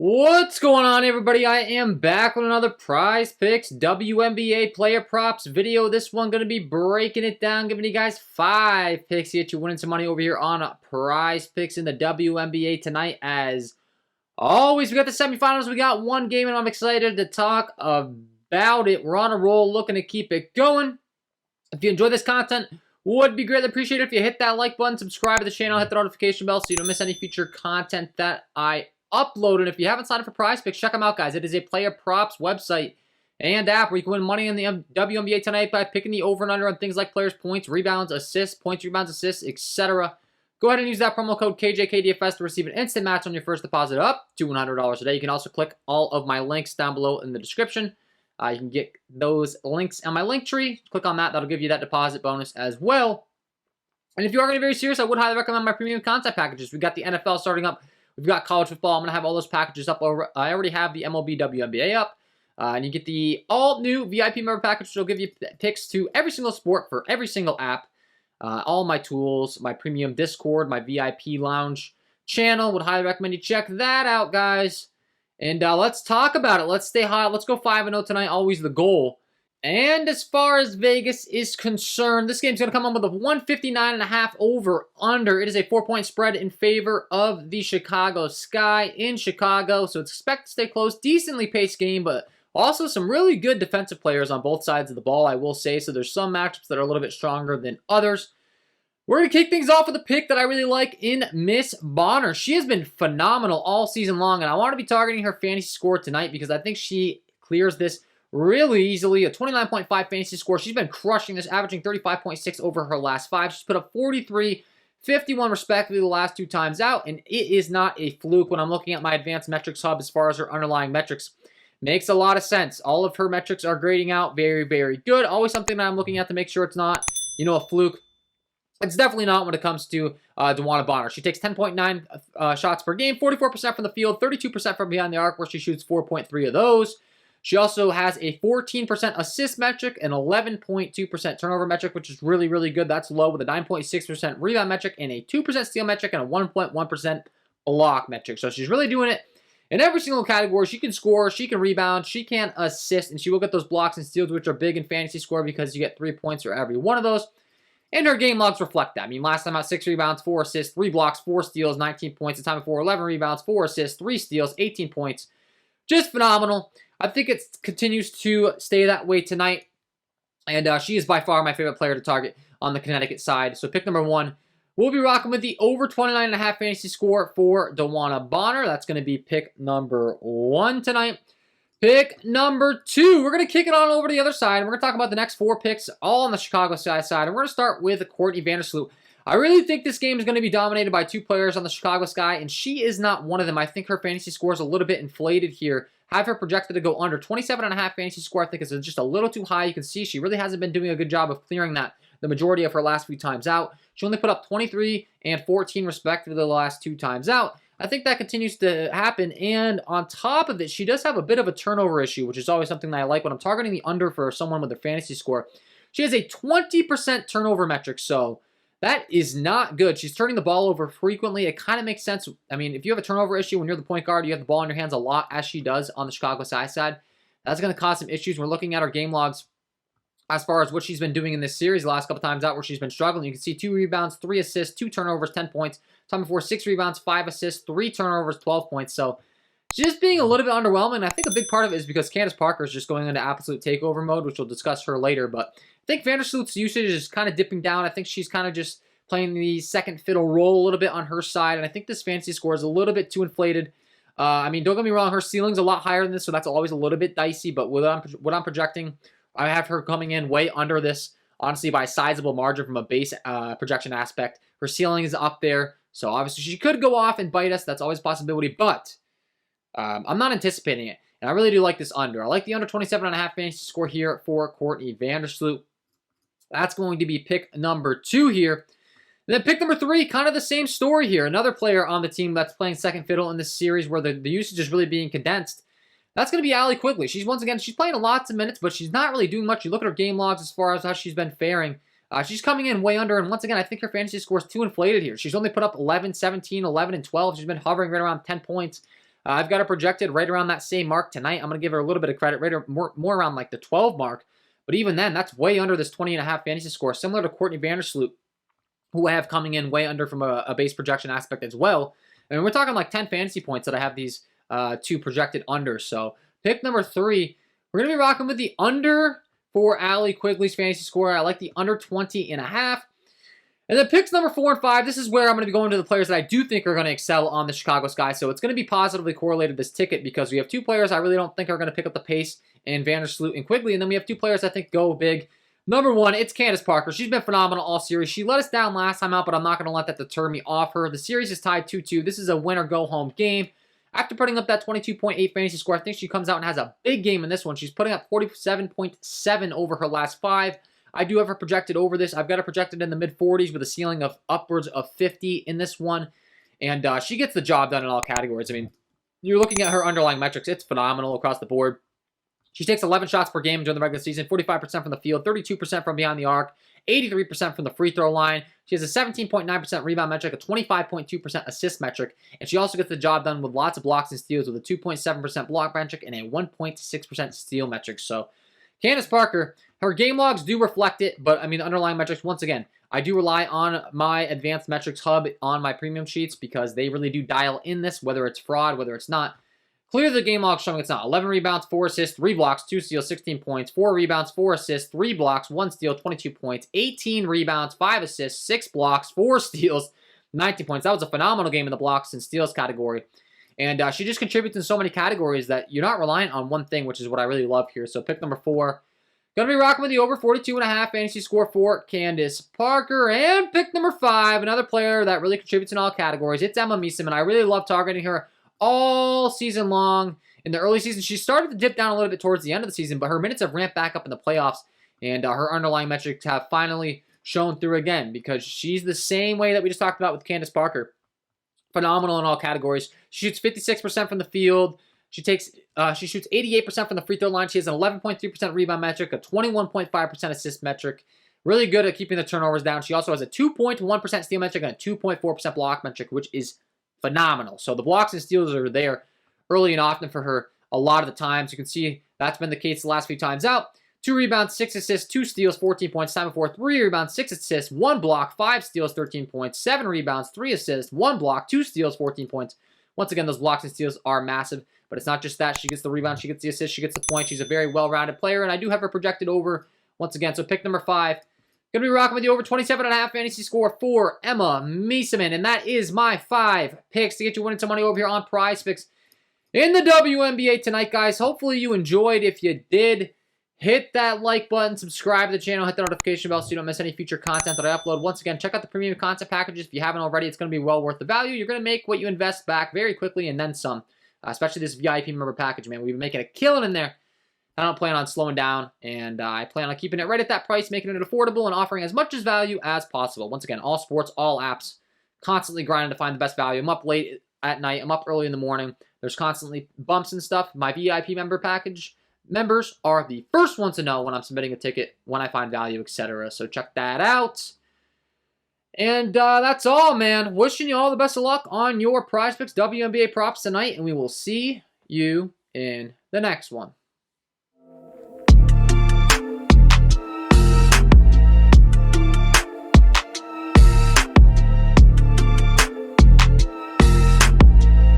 What's going on, everybody? I am back with another Prizepicks WNBA player props video. This one going to be breaking it down, giving you guys 5 picks to get you winning some money over here on Prizepicks in the WNBA tonight. As always, we got the semifinals. We got one game, and I'm excited to talk about it. We're on a roll, looking to keep it going. If you enjoy this content, would be greatly appreciated if you hit that like button, subscribe to the channel, hit the notification bell so you don't miss any future content that I upload. And if you haven't signed up for Prizepicks, check them out, guys. It is a player props website and app where you can win money in the WNBA tonight by picking the over and under on things like players' points, rebounds, assists, etc. Go ahead and use that promo code KJK DFS to receive an instant match on your first deposit up to $100 a day. You can also click all of my links down below in the description. You can get those links on my link tree. Click on that. That'll give you that deposit bonus as well. And if you are going to be very serious, I would highly recommend my premium content packages. We've got the NFL starting up. We've got college football. I'm going to have all those packages up. I already have the MLB WNBA up. And you get the all-new VIP member package, which will give you picks to every single sport for every single app. All my tools, my premium Discord, my VIP lounge channel. Would highly recommend you check that out, guys. And let's talk about it. Let's stay hot. Let's go 5-0 tonight. Always the goal. And as far as Vegas is concerned, this game's going to come on with a 159.5 over-under. It is a 4-point spread in favor of the Chicago Sky in Chicago. So it's expected to stay close. Decently paced game, but also some really good defensive players on both sides of the ball, I will say. So there's some matchups that are a little bit stronger than others. We're going to kick things off with a pick that I really like in Miss Bonner. She has been phenomenal all season long, and I want to be targeting her fantasy score tonight because I think she clears this really easily. A 29.5 fantasy score. She's been crushing this, averaging 35.6 over her last 5. She's put up 43, 51 respectively the last 2 times out, and it is not a fluke when I'm looking at my advanced metrics hub as far as her underlying metrics. Makes a lot of sense. All of her metrics are grading out very, very good. Always something that I'm looking at to make sure it's not, a fluke. It's definitely not when it comes to Wnba Bonner. She takes 10.9 shots per game, 44% from the field, 32% from behind the arc, where she shoots 4.3 of those. She also has a 14% assist metric, an 11.2% turnover metric, which is really, really good. That's low, with a 9.6% rebound metric, and a 2% steal metric, and a 1.1% block metric. So she's really doing it in every single category. She can score, she can rebound, she can assist, and she will get those blocks and steals, which are big in fantasy score because you get 3 points for every one of those. And her game logs reflect that. I mean, last time out, 6 rebounds, 4 assists, 3 blocks, 4 steals, 19 points. The time before, 11 rebounds, 4 assists, 3 steals, 18 points. Just phenomenal. I think it continues to stay that way tonight. And she is by far my favorite player to target on the Connecticut side. So pick number 1. We'll be rocking with the over 29.5 fantasy score for Wnba Bonner. That's going to be pick number 1 tonight. Pick number 2, we're going to kick it on over to the other side. And we're going to talk about the next 4 picks, all on the Chicago side. And we're going to start with Courtney Vandersloot. I really think this game is going to be dominated by 2 players on the Chicago Sky, and she is not one of them. I think her fantasy score is a little bit inflated here. Have her projected to go under 27.5 fantasy score. I think is just a little too high. You can see she really hasn't been doing a good job of clearing that the majority of her last few times out. She only put up 23 and 14 respectively the last 2 times out. I think that continues to happen, and on top of it, she does have a bit of a turnover issue, which is always something that I like when I'm targeting the under for someone with a fantasy score. She has a 20% turnover metric, so that is not good. She's turning the ball over frequently. It kind of makes sense. I mean, if you have a turnover issue when you're the point guard, you have the ball in your hands a lot, as she does on the Chicago side, that's going to cause some issues. We're looking at her game logs as far as what she's been doing in this series the last couple times out where she's been struggling. You can see 2 rebounds, 3 assists, 2 turnovers, 10 points. Time before, 6 rebounds, 5 assists, 3 turnovers, 12 points. So she's just being a little bit underwhelming. I think a big part of it is because Candace Parker is just going into absolute takeover mode, which we'll discuss her later. But I think Vandersloot's usage is kind of dipping down. I think she's kind of just playing the second fiddle role a little bit on her side. And I think this fantasy score is a little bit too inflated. I mean, don't get me wrong, her ceiling's a lot higher than this, so that's always a little bit dicey. But what I'm projecting, I have her coming in way under this, honestly, by a sizable margin from a base projection aspect. Her ceiling is up there, so obviously she could go off and bite us. That's always a possibility, but I'm not anticipating it. And I really do like this under. I like the under 27.5 fantasy score here for Courtney Vandersloot. That's going to be pick number 2 here. And then pick number 3, kind of the same story here. Another player on the team that's playing second fiddle in this series where the usage is really being condensed. That's going to be Allie Quigley. She's playing lots of minutes, but she's not really doing much. You look at her game logs as far as how she's been faring. She's coming in way under, and once again, I think her fantasy score is too inflated here. She's only put up 11, 17, 11, and 12. She's been hovering right around 10 points. I've got her projected right around that same mark tonight. I'm going to give her a little bit of credit, right more around like the 12 mark. But even then, that's way under this 20.5 fantasy score, similar to Courtney Vandersloot, who I have coming in way under from a base projection aspect as well. I mean, we're talking like 10 fantasy points that I have these two projected under. So pick number 3, we're going to be rocking with the under for Allie Quigley's fantasy score. I like the under 20.5. And then picks number 4 and 5, this is where I'm going to be going to the players that I do think are going to excel on the Chicago Sky. So it's going to be positively correlated, this ticket, because we have 2 players I really don't think are going to pick up the pace in Vandersloot and Quigley. And then we have 2 players I think go big. Number 1, it's Candace Parker. She's been phenomenal all series. She let us down last time out, but I'm not going to let that deter me off her. The series is tied 2-2. This is a win-or-go-home game. After putting up that 22.8 fantasy score, I think she comes out and has a big game in this one. She's putting up 47.7 over her last 5. I do have her projected over this. I've got her projected in the mid-40s with a ceiling of upwards of 50 in this one. And she gets the job done in all categories. I mean, you're looking at her underlying metrics. It's phenomenal across the board. She takes 11 shots per game during the regular season, 45% from the field, 32% from behind the arc, 83% from the free throw line. She has a 17.9% rebound metric, a 25.2% assist metric, and she also gets the job done with lots of blocks and steals with a 2.7% block metric and a 1.6% steal metric. So Candace Parker, her game logs do reflect it, but I mean, the underlying metrics, once again, I do rely on my advanced metrics hub on my premium sheets because they really do dial in this, whether it's fraud, whether it's not. Clearly, the game log showing it's not. 11 rebounds, 4 assists, 3 blocks, 2 steals, 16 points. 4 rebounds, 4 assists, 3 blocks, 1 steal, 22 points. 18 rebounds, 5 assists, 6 blocks, 4 steals, 19 points. That was a phenomenal game in the blocks and steals category. And she just contributes in so many categories that you're not reliant on one thing, which is what I really love here. So pick number 4. Going to be rocking with the over 42.5 fantasy score for Candace Parker. And pick number 5, another player that really contributes in all categories. It's Wnba, and I really love targeting her all season long. In the early season, she started to dip down a little bit towards the end of the season, but her minutes have ramped back up in the playoffs, and her underlying metrics have finally shown through again because she's the same way that we just talked about with Candace Parker. Phenomenal in all categories. She shoots 56% from the field. She shoots 88% from the free throw line. She has an 11.3% rebound metric, a 21.5% assist metric. Really good at keeping the turnovers down. She also has a 2.1% steal metric and a 2.4% block metric, which is phenomenal. So the blocks and steals are there early and often for her a lot of the times. You can see that's been the case the last few times out. 2 rebounds, 6 assists, 2 steals, 14 points. Time before, 3 rebounds, 6 assists, 1 block, 5 steals, 13 points. 7 rebounds, 3 assists, 1 block, 2 steals, 14 points. Once again, those blocks and steals are massive, but it's not just that. She gets the rebound, she gets the assist, she gets the point. She's a very well-rounded player, and I do have her projected over once again. So pick number 5. Going to be rocking with the over 27.5 fantasy score for Wnba, and that is my 5 picks to get you winning some money over here on Prizepicks in the WNBA tonight, guys. Hopefully you enjoyed. If you did, hit that like button, subscribe to the channel, hit the notification bell so you don't miss any future content that I upload. Once again, check out the premium content packages if you haven't already. It's going to be well worth the value. You're going to make what you invest back very quickly and then some, especially this VIP member package, man. We've been making a killing in there. I don't plan on slowing down, and I plan on keeping it right at that price, making it affordable, and offering as much as value as possible. Once again, all sports, all apps, constantly grinding to find the best value. I'm up late at night. I'm up early in the morning. There's constantly bumps and stuff. My VIP member package members are the first ones to know when I'm submitting a ticket, when I find value, etc. So check that out. And that's all, man. Wishing you all the best of luck on your Prizepicks WNBA props tonight, and we will see you in the next one.